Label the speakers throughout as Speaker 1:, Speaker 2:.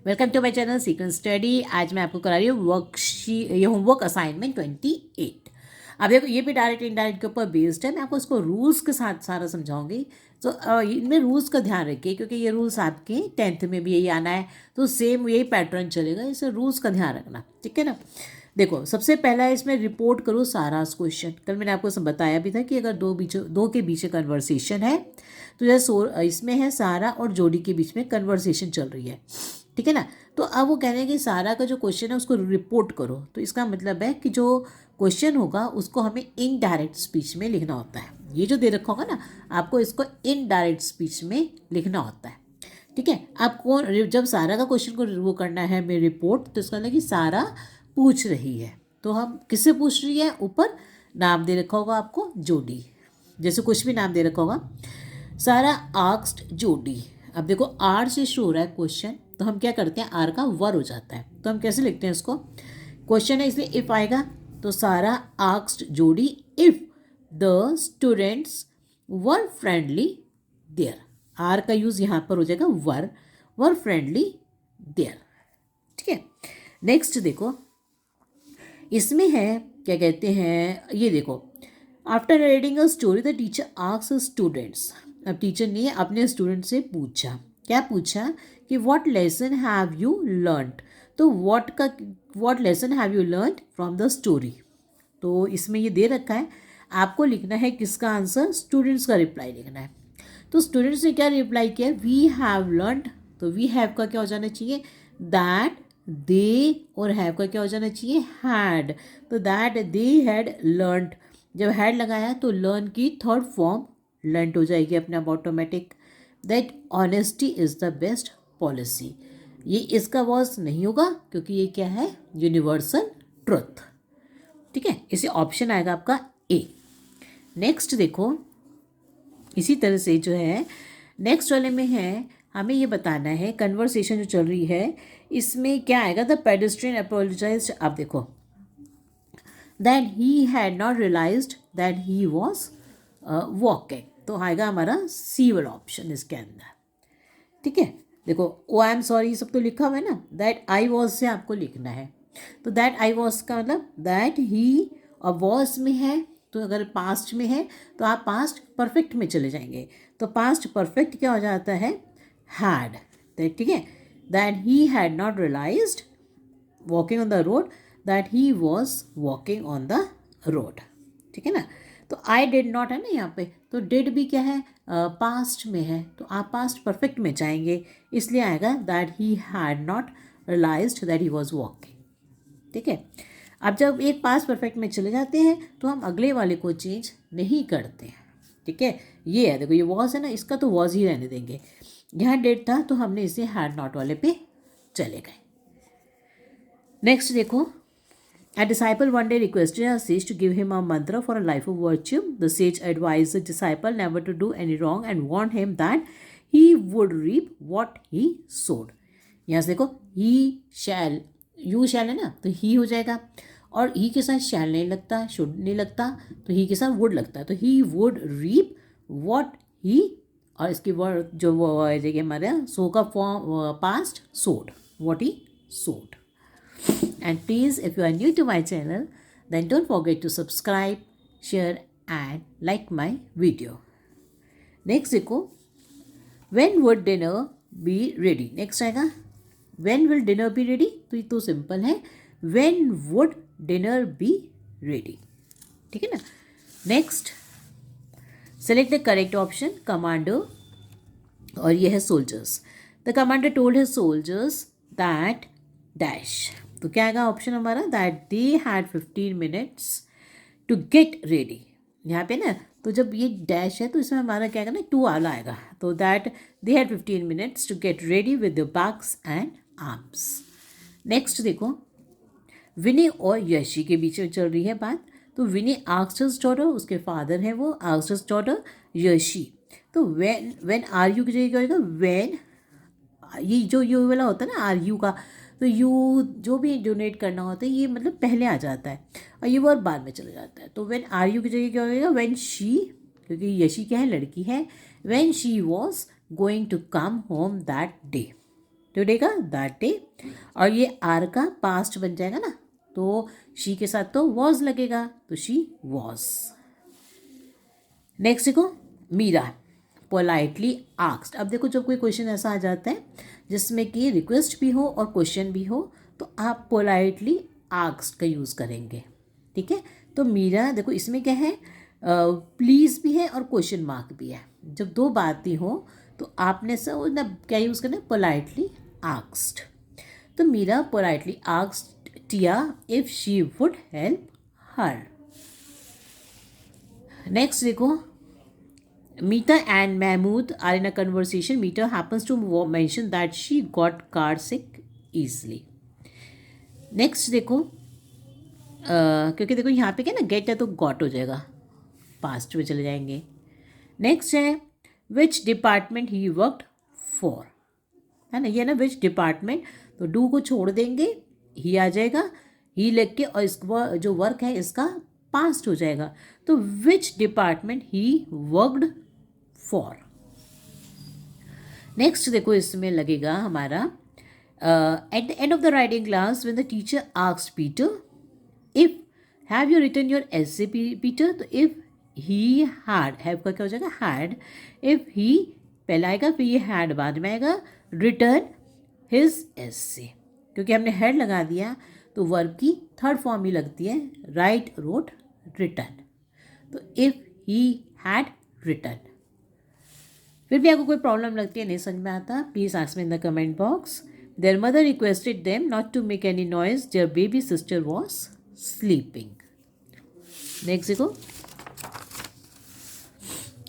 Speaker 1: Welcome to my channel sequence study. आज मैं आपको करा रही हूँ ये होमवर्क असाइनमेंट 28। अब देखो ये भी डायरेक्ट इनडायरेक्ट के ऊपर बेस्ड है। मैं आपको इसको रूल्स के साथ सारा समझाऊंगी। तो इनमें रूल्स का ध्यान रखिए क्योंकि ये रूल्स आपके 10th में भी यही आना है, तो सेम यही पैटर्न चलेगा। इसे रूल्स का ध्यान रखना, ठीक है ना। देखो सबसे पहला है इसमें रिपोर्ट करो सारा क्वेश्चन। कल मैंने आपको बताया भी था कि अगर दो के बीच कन्वर्सेशन है तो जैसे इसमें है सारा और जोड़ी के बीच में कन्वर्सेशन चल रही है, ठीक है ना। तो अब वो कह रहे हैं कि सारा का जो क्वेश्चन है उसको रिपोर्ट करो। तो इसका मतलब है कि जो क्वेश्चन होगा उसको हमें इनडायरेक्ट स्पीच में लिखना होता है। ये जो दे रखा होगा ना, आपको इसको इनडायरेक्ट स्पीच में लिखना होता है, ठीक है। आपको जब सारा का क्वेश्चन को वो करना है मैं रिपोर्ट, तो इसका मतलब कि सारा पूछ रही है। तो हम किससे पूछ रही है? ऊपर नाम दे रखा होगा आपको जोडी, जैसे कुछ भी नाम दे रखा होगा। सारा आस्क्ड जोडी। अब देखो आर से शुरू हो रहा है क्वेश्चन, तो हम क्या करते हैं, आर का वर हो जाता है। तो हम कैसे लिखते हैं इसको? क्वेश्चन है इसलिए इफ आएगा। तो Sarah asked Jodi if the students were friendly there. Are का यूज यहाँ पर हो जाएगा वर फ्रेंडली देयर, ठीक है। नेक्स्ट देखो इसमें है क्या कहते हैं, ये देखो after reading a story the teacher asks students. अब टीचर ने अपने स्टूडेंट से पूछा, क्या पूछा कि what lesson have you learned. तो what lesson have you learned from the story. तो इसमें ये दे रखा है, आपको लिखना है किसका आंसर, स्टूडेंट्स का रिप्लाई लिखना है। तो स्टूडेंट्स ने क्या रिप्लाई किया, वी हैव लर्नड। तो वी हैव का क्या हो जाना चाहिए, दैट। दे और हैव का क्या हो जाना चाहिए, हैड। तो दैट दे हैड लर्नड। जब हैड लगाया तो लर्न की थर्ड फॉर्म लर्नड हो जाएगी अपने आप automatic. That honesty is the best policy. ये इसका वॉज नहीं होगा क्योंकि ये क्या है, यूनिवर्सल ट्रुथ, ठीक है। इसे ऑप्शन आएगा आपका ए। नेक्स्ट देखो इसी तरह से जो है नेक्स्ट वाले में है, हमें ये बताना है कन्वर्सेशन जो चल रही है इसमें क्या आएगा, द पेडेस्ट्रियन अपोलोजाइज्ड। आप देखो that he had not realised that he was walking. तो आएगा हमारा सी वाला ऑप्शन इसके अंदर, ठीक है। देखो ओ आई एम सॉरी सब तो लिखा हुआ है ना, दैट आई वॉज से आपको लिखना है। तो दैट आई वॉज का मतलब दैट ही, और वॉज में है तो अगर पास्ट में है तो आप पास्ट परफेक्ट में चले जाएंगे। तो पास्ट परफेक्ट क्या हो जाता है, हैड, ठीक है। That he had not realised walking on the road that he was walking on the road, ठीक है ना। तो आई डिड नॉट है ना यहाँ पे, तो डिड भी क्या है, पास्ट में है, तो आप पास्ट परफेक्ट में जाएंगे, इसलिए आएगा that he had not realised that he was walking, ठीक है। अब जब एक पास्ट परफेक्ट में चले जाते हैं तो हम अगले वाले को चेंज नहीं करते हैं, ठीक है। ये है देखो, ये वॉज है ना, इसका तो वॉज ही रहने देंगे। यहाँ डेट था तो हमने इसे हैड नॉट वाले पे चले गए। नेक्स्ट देखो, a disciple one day requested a sage to give him a mantra for a life of virtue. The sage advised the disciple never to do any wrong and warned him that he would reap what he sowed. यहाँ से देखो he shall, you shall है ना, तो he हो जाएगा, और he के साथ shall नहीं लगता, should नहीं लगता, तो he के साथ would लगता है, तो he would reap what he, और इसकी वर्ड जो वो है हमारे सो का form past, sowed, what he sowed. And please, if you are new to my channel, then don't forget to subscribe, share and like my video. Next देखो, when would dinner be ready? Next आएगा when will dinner be ready? तो ये तो simple है, when would dinner be ready, ठीक है ना। Next, select the correct option, commander, और ये है soldiers. The commander told his soldiers that dash. तो क्या आएगा ऑप्शन हमारा, that they had 15 minutes to get ready. यहाँ पे ना, तो जब ये डैश है तो इसमें हमारा क्या आएगा ना, टू वाला आएगा। तो that they had 15 minutes to get ready with the bags and arms. Next देखो, विनी और यशी के बीच में चल रही है बात। तो विनी आस्क्ड हिज डॉटर, उसके फादर हैं वो, आस्क्ड हिज डॉटर यशी। तो व्हेन आर यू की जगह क्या होगा, व्हेन, ये जो यू वाला होता है ना आर यू का, तो यू जो भी डोनेट करना होता है ये मतलब पहले आ जाता है और ये वर्ब बाद में चला जाता है। तो व्हेन आर यू की जगह क्या होगा, व्हेन शी, क्योंकि यशी क्या है, लड़की है, when she was going to come home that day, today का दैट डे, और ये आर का पास्ट बन जाएगा ना, तो शी के साथ तो वॉज लगेगा, तो शी वॉज। नेक्स्ट देखो, मीरा पोलाइटली आस्क्ड। अब देखो जब कोई क्वेश्चन ऐसा आ जाता है जिसमें कि रिक्वेस्ट भी हो और क्वेश्चन भी हो, तो आप पोलाइटली आस्क्ड का यूज़ करेंगे, ठीक है। तो मीरा देखो इसमें क्या है, प्लीज़ भी है और क्वेश्चन मार्क भी है। जब दो बातें हो तो आपने सब ना क्या यूज़ करना है, पोलाइटली आस्क्ड। तो Meera politely asked Tia if she would help her. Next देखो, Meeta and Mahmood are in a conversation. Meeta happens to mention that she got car sick easily. Next देखो, क्योंकि देखो यहाँ पे क्या ना गेट है तो गॉट हो जाएगा, पास्ट में चले जाएंगे। नेक्स्ट है विच डिपार्टमेंट ही वर्कड फॉर, है ना, ये ना विच डिपार्टमेंट, तो डू को छोड़ देंगे, ही आ जाएगा, ही लिख के, और इसका जो वर्क है इसका पास्ट हो जाएगा, तो which department he worked for. Next देखो इसमें लगेगा हमारा at the end of the writing class when the teacher asked Peter if have you written your essay Peter, तो इफ ही हैव का क्या हो जाएगा, हैड। इफ ही पहले आएगा, फिर ये हैड बाद में आएगा, रिटर्न हिज एसे, क्योंकि हमने हेड लगा दिया तो वर्ब की थर्ड फॉर्म ही लगती है, राइट रोट रिटर्न, तो इफ ही हैड रिटर्न। फिर भी आपको कोई प्रॉब्लम लगती है, नहीं समझ में आता, please ask me in the comment box. Their mother requested them not to make any noise, their baby sister was sleeping. Next देखो,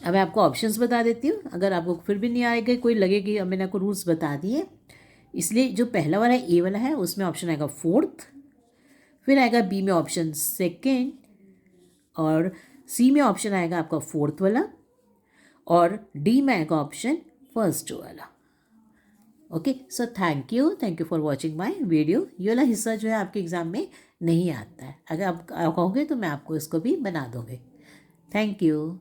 Speaker 1: अब मैं आपको ऑप्शंस बता देती हूँ, अगर आपको फिर भी नहीं आएगा, कोई लगेगी, अब मैंने आपको रूल्स बता दिए, इसलिए जो पहला वाला ए वाला है उसमें ऑप्शन आएगा फोर्थ, फिर आएगा बी में ऑप्शन सेकेंड, और सी में ऑप्शन आएगा आपका फोर्थ वाला, और डी में आएगा ऑप्शन फर्स्ट वाला। Okay, so thank you for watching my video. ये वाला हिस्सा जो है आपके एग्ज़ाम में नहीं आता है, अगर आप कहोगे तो मैं आपको इसको भी बना दूँगी। Thank you.